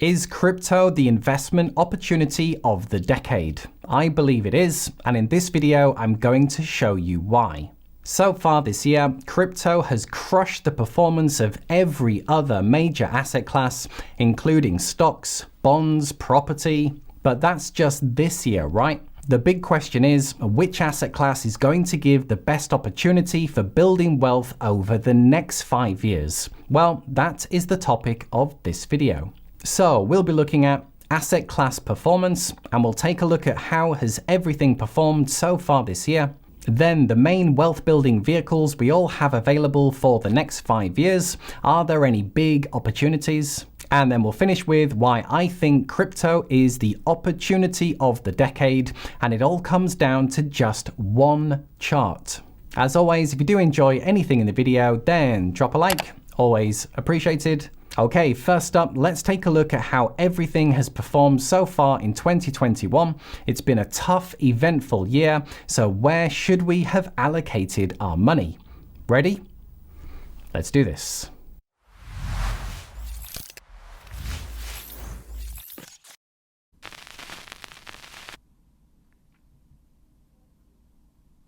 Is crypto the investment opportunity of the decade? I believe it is, and in this video, I'm going to show you why. So far this year, crypto has crushed the performance of every other major asset class, including stocks, bonds, property. But that's just this year, right? The big question is, which asset class is going to give the best opportunity for building wealth over the next 5 years? Well, that is the topic of this video. So we'll be looking at asset class performance, and we'll take a look at how has everything performed so far this year. Then the main wealth building vehicles we all have available for the next 5 years. Are there any big opportunities? And then we'll finish with why I think crypto is the opportunity of the decade, and it all comes down to just one chart. As always, if you do enjoy anything in the video, then drop a like, always appreciated. Okay, first up, let's take a look at how everything has performed so far in 2021. It's been a tough, eventful year, so where should we have allocated our money? Ready? Let's do this.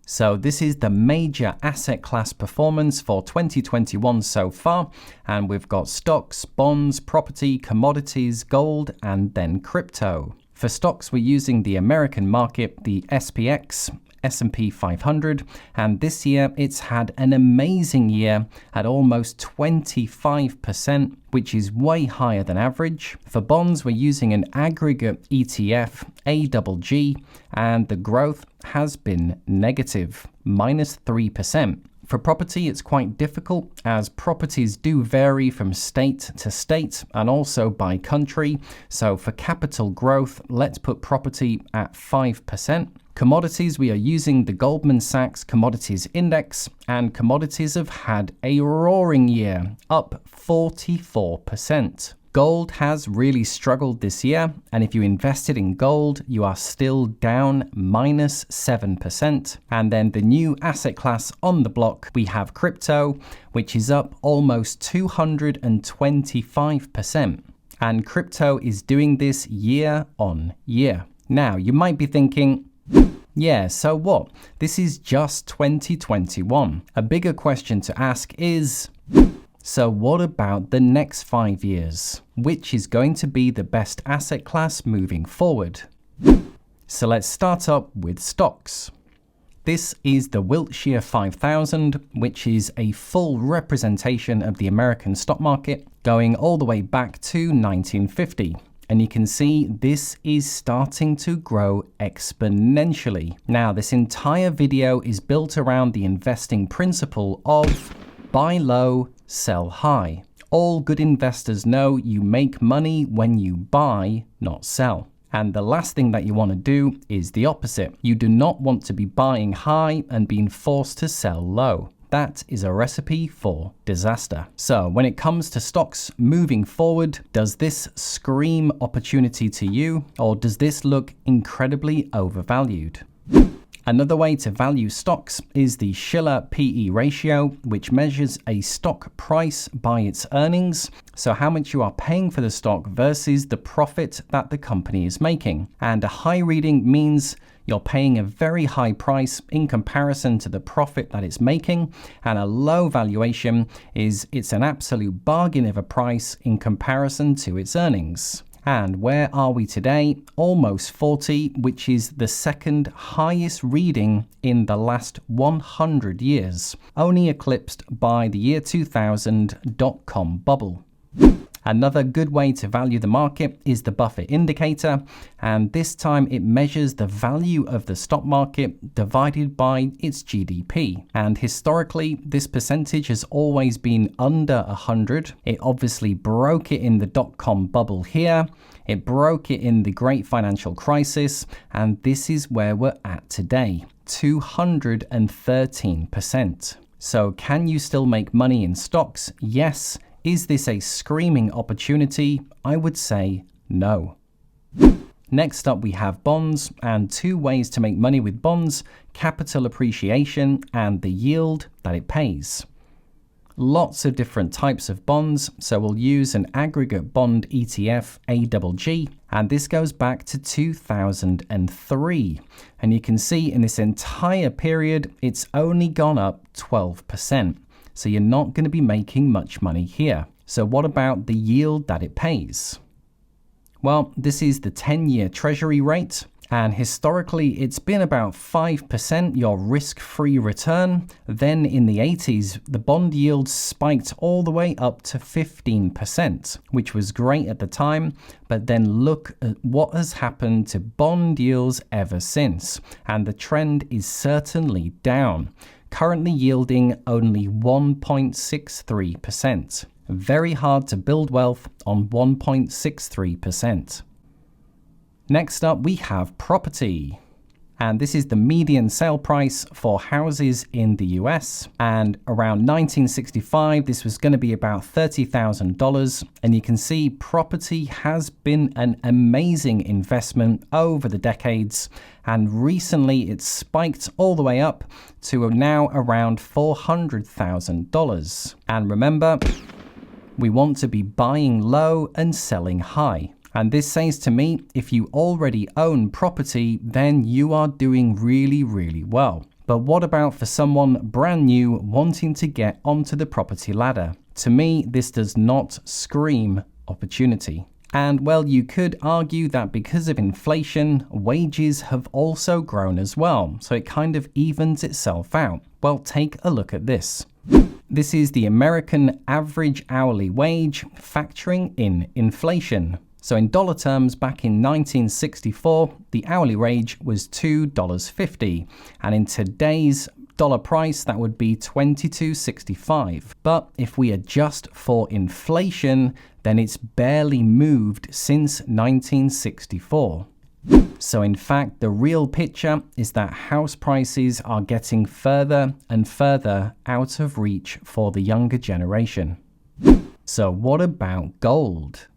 So this is the major asset class performance for 2021 so far, and we've got stocks, bonds, property, commodities, gold, and then crypto. For stocks, we're using the American market, the SPX, S&P 500, and this year it's had an amazing year at almost 25%, which is way higher than average. For bonds, we're using an aggregate ETF, AGG, and the growth has been negative, -3%. For property, it's quite difficult as properties do vary from state to state and also by country. So for capital growth, let's put property at 5%. Commodities, we are using the Goldman Sachs Commodities Index, and commodities have had a roaring year, up 44%. Gold has really struggled this year, and if you invested in gold, you are still down -7%. And then the new asset class on the block, we have crypto, which is up almost 225%. And crypto is doing this year on year. Now, you might be thinking, yeah, so what? This is just 2021. A bigger question to ask is, so what about the next 5 years? Which is going to be the best asset class moving forward? So let's start up with stocks. This is the Wilshire 5000, which is a full representation of the American stock market, going all the way back to 1950. And you can see this is starting to grow exponentially. Now, this entire video is built around the investing principle of buy low, sell high. All good investors know you make money when you buy, not sell. And the last thing that you want to do is the opposite. You do not want to be buying high and being forced to sell low. That is a recipe for disaster. So when it comes to stocks moving forward, does this scream opportunity to you, or does this look incredibly overvalued? Another way to value stocks is the Shiller PE ratio, which measures a stock price by its earnings. So how much you are paying for the stock versus the profit that the company is making. And a high reading means you're paying a very high price in comparison to the profit that it's making, and a low valuation is it's an absolute bargain of a price in comparison to its earnings. And where are we today? Almost 40, which is the second highest reading in the last 100 years, only eclipsed by the year 2000 dot-com bubble. Another good way to value the market is the Buffett indicator, and this time it measures the value of the stock market divided by its GDP. And historically, this percentage has always been under 100. It obviously broke it in the dot-com bubble here. It broke it in the Great Financial Crisis, and this is where we're at today, 213%. So can you still make money in stocks? Yes. Is this a screaming opportunity? I would say no. Next up, we have bonds, and two ways to make money with bonds: capital appreciation and the yield that it pays. lots of different types of bonds. So we'll use an aggregate bond ETF, AGG, and this goes back to 2003. And you can see in this entire period, it's only gone up 12%. So you're not going to be making much money here. So what about the yield that it pays? Well, this is the 10-year Treasury rate. And historically, it's been about 5%, your risk-free return. Then in the 80s, the bond yield spiked all the way up to 15%, which was great at the time. But then look at what has happened to bond yields ever since. And the trend is certainly down, currently yielding only 1.63%. Very hard to build wealth on 1.63%. Next up, we have property. And this is the median sale price for houses in the US. And around 1965, this was going to be about $30,000. And you can see property has been an amazing investment over the decades. And recently, it's spiked all the way up to now around $400,000. And remember, we want to be buying low and selling high. And this says to me, if you already own property, then you are doing really, really well. But what about for someone brand new wanting to get onto the property ladder? To me, this does not scream opportunity. And well, you could argue that because of inflation, wages have also grown as well. So it kind of evens itself out. Well, take a look at this. This is the American average hourly wage factoring in inflation. So in dollar terms, back in 1964, the hourly wage was $2.50. And in today's dollar price, that would be $22.65. But if we adjust for inflation, then it's barely moved since 1964. So in fact, the real picture is that house prices are getting further and further out of reach for the younger generation. So what about gold?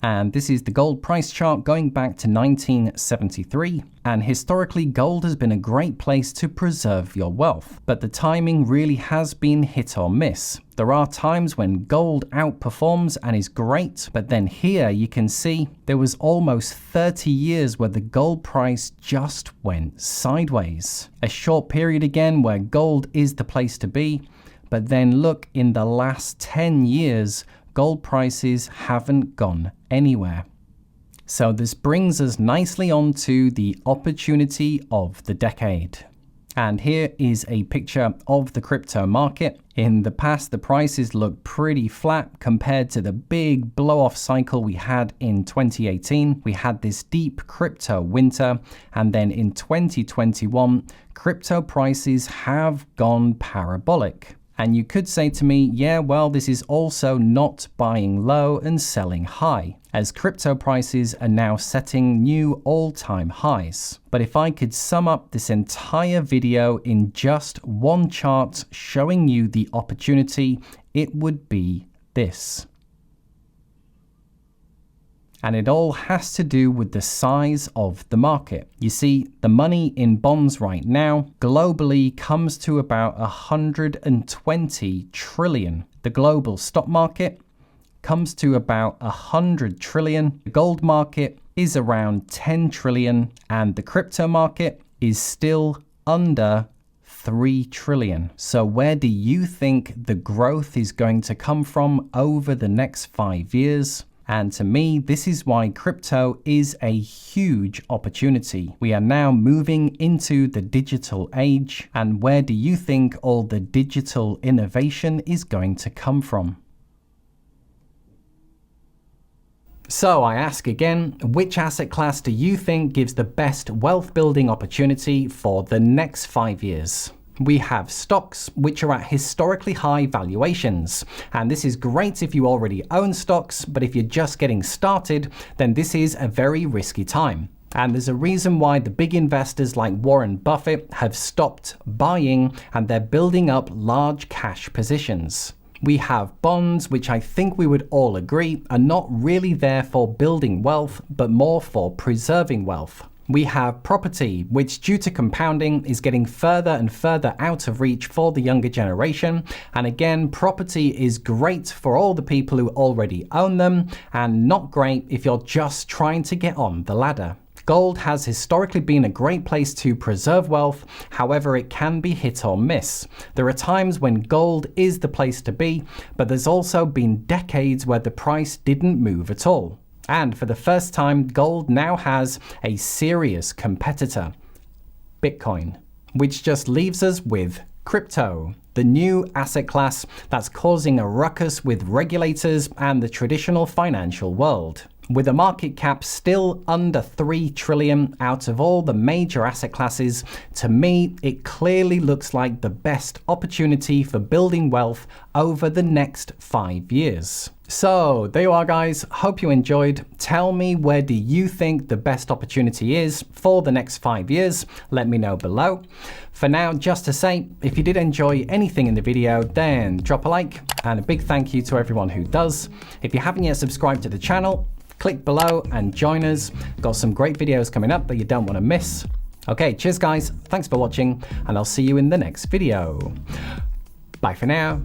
And this is the gold price chart going back to 1973. And historically, gold has been a great place to preserve your wealth. But the timing really has been hit or miss. There are times when gold outperforms and is great. But then here you can see there was almost 30 years where the gold price just went sideways. A short period again where gold is the place to be. But then look, in the last 10 years, gold prices haven't gone anywhere. So this brings us nicely on to the opportunity of the decade. And here is a picture of the crypto market. In the past, the prices look pretty flat compared to the big blow-off cycle we had in 2018. We had this deep crypto winter, and then in 2021, crypto prices have gone parabolic. And you could say to me, yeah, well, this is also not buying low and selling high, as crypto prices are now setting new all-time highs. But if I could sum up this entire video in just one chart showing you the opportunity, it would be this. And it all has to do with the size of the market. You see, the money in bonds right now globally comes to about 120 trillion. The global stock market comes to about 100 trillion. The gold market is around 10 trillion, and the crypto market is still under 3 trillion. So where do you think the growth is going to come from over the next 5 years? And to me, this is why crypto is a huge opportunity. We are now moving into the digital age. And where do you think all the digital innovation is going to come from? So I ask again, which asset class do you think gives the best wealth building opportunity for the next 5 years? We have stocks which are at historically high valuations. And this is great if you already own stocks, but if you're just getting started, then this is a very risky time. And there's a reason why the big investors like Warren Buffett have stopped buying, and they're building up large cash positions. We have bonds, which I think we would all agree are not really there for building wealth, but more for preserving wealth. We have property, which due to compounding is getting further and further out of reach for the younger generation. And again, property is great for all the people who already own them and not great if you're just trying to get on the ladder. Gold has historically been a great place to preserve wealth, however it can be hit or miss. There are times when gold is the place to be, but there's also been decades where the price didn't move at all. And for the first time, gold now has a serious competitor, Bitcoin, which just leaves us with crypto, the new asset class that's causing a ruckus with regulators and the traditional financial world. With a market cap still under 3 trillion out of all the major asset classes, to me, it clearly looks like the best opportunity for building wealth over the next 5 years. So there you are, guys. Hope you enjoyed. Tell me, where do you think the best opportunity is for the next 5 years? Let me know below. For now, just to say, if you did enjoy anything in the video, then drop a like, and a big thank you to everyone who does. If you haven't yet subscribed to the channel, click below and join us. Got some great videos coming up that you don't want to miss. Okay, cheers guys. Thanks for watching, and I'll see you in the next video. Bye for now.